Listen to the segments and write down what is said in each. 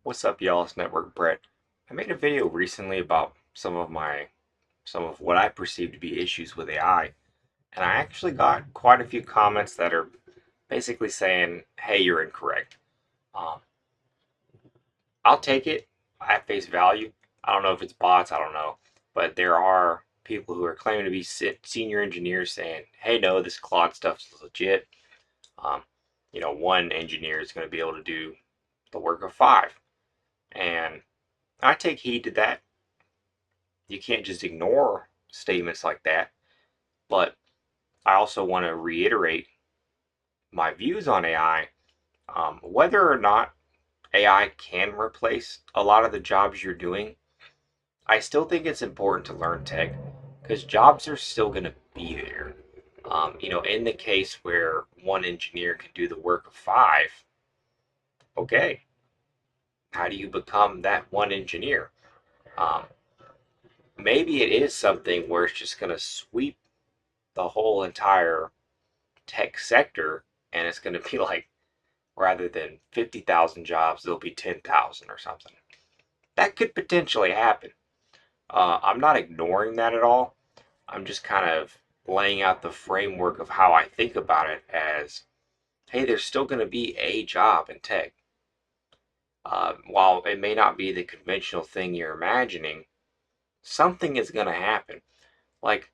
What's up, y'all? It's NetworkBret. I made a video recently about some of what I perceive to be issues with AI, and I actually got quite a few comments that are basically saying, "Hey, you're incorrect." Um, I'll take it at face value. I don't know if it's bots, I don't know, but there are people who are claiming to be senior engineers saying, "Hey, no, this Claude stuff's legit." Um, one engineer is going to be able to do the work of five, and I take heed to that. You can't just ignore statements like that. But I also want to reiterate my views on AI. Whether or not AI can replace a lot of the jobs you're doing, I still think it's important to learn tech because jobs are still going to be there. In the case where one engineer can do the work of five, okay, how do you become that one engineer? Um, Maybe it is something where it's just going to sweep the whole entire tech sector, and it's going to be like, rather than 50,000 jobs, there'll be 10,000 or something. That could potentially happen. I'm not ignoring that at all. I'm just kind of laying out the framework of how I think about it as, hey, there's still going to be a job in tech. While it may not be the conventional thing you're imagining, something is going to happen. Like,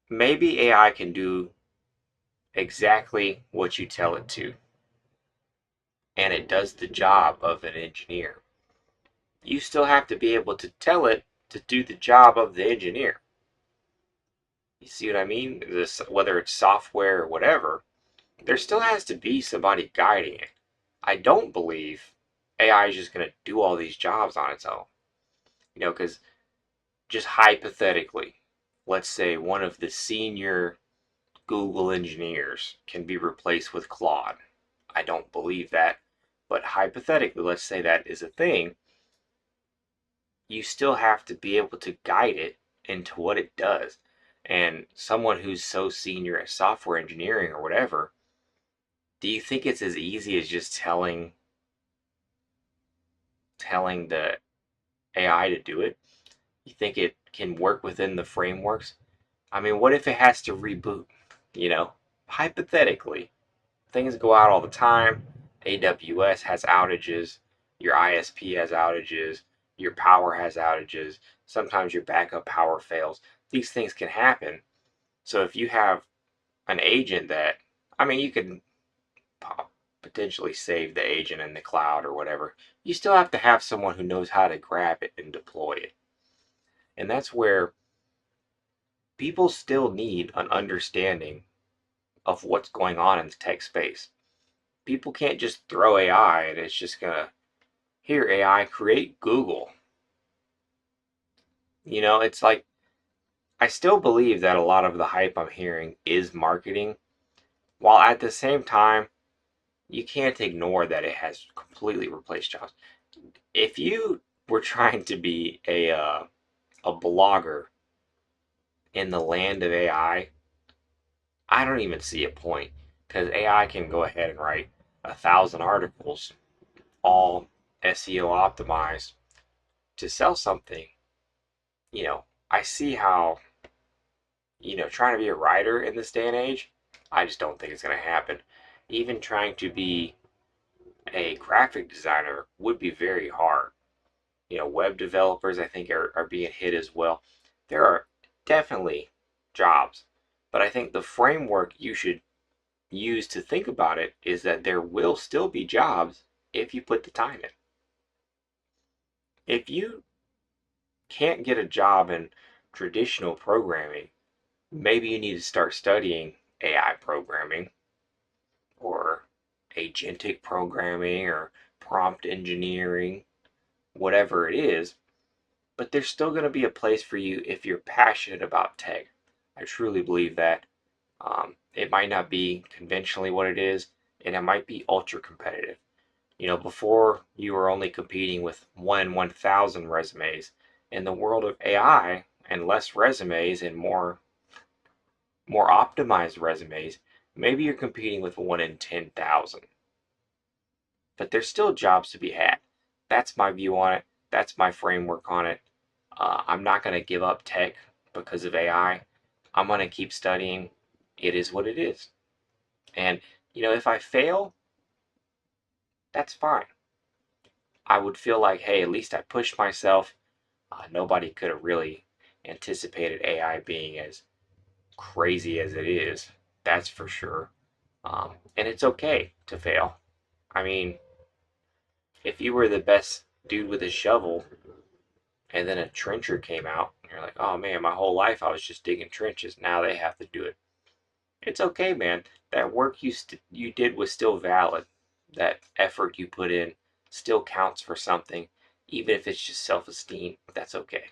maybe AI can do exactly what you tell it to, and it does the job of an engineer. You still have to be able to tell it to do the job of the engineer. You see what I mean? Whether it's software or whatever, there still has to be somebody guiding it. I don't believe AI is just going to do all these jobs on its own. Because just hypothetically, let's say one of the senior Google engineers can be replaced with Claude. I don't believe that, but hypothetically, let's say that is a thing. You still have to be able to guide it into what it does. And someone who's so senior at software engineering or whatever, do you think it's as easy as just telling the AI to do it? You think it can work within the frameworks? I mean, what if it has to reboot? You know, hypothetically, things go out all the time. AWS has outages, your ISP has outages, your power has outages, sometimes your backup power fails. These things can happen. So if you have an agent that, I mean, you can potentially save the agent in the cloud or whatever, you still have to have someone who knows how to grab it and deploy it. And that's where people still need an understanding of what's going on in the tech space. People can't just throw AI and it's just gonna, here, AI, create Google. It's like, I still believe that a lot of the hype I'm hearing is marketing, while at the same time, you can't ignore that it has completely replaced jobs. If you were trying to be a blogger in the land of AI, I don't even see a point because AI can go ahead and write 1,000 articles, all SEO optimized to sell something. I see how, trying to be a writer in this day and age, I just don't think it's going to happen. Even trying to be a graphic designer would be very hard. Web developers, I think, are being hit as well. There are definitely jobs, but I think the framework you should use to think about it is that there will still be jobs if you put the time in. If you can't get a job in traditional programming, maybe you need to start studying AI programming or agentic programming or prompt engineering, whatever it is. But there's still going to be a place for you if you're passionate about tech. I truly believe that. It might not be conventionally what it is, and it might be ultra competitive. Before you were only competing with 1,000 resumes. In the world of AI and less resumes and more optimized resumes, maybe you're competing with 1 in 10,000. But there's still jobs to be had. That's my view on it. That's my framework on it. I'm not going to give up tech because of AI. I'm going to keep studying. It is what it is. And, if I fail, that's fine. I would feel like, hey, at least I pushed myself. Nobody could have really anticipated AI being as crazy as it is. That's for sure. And it's okay to fail. I mean, if you were the best dude with a shovel and then a trencher came out, and you're like, oh man, my whole life I was just digging trenches. Now they have to do it. It's okay, man. That work you did was still valid. That effort you put in still counts for something, even if it's just self-esteem. That's okay.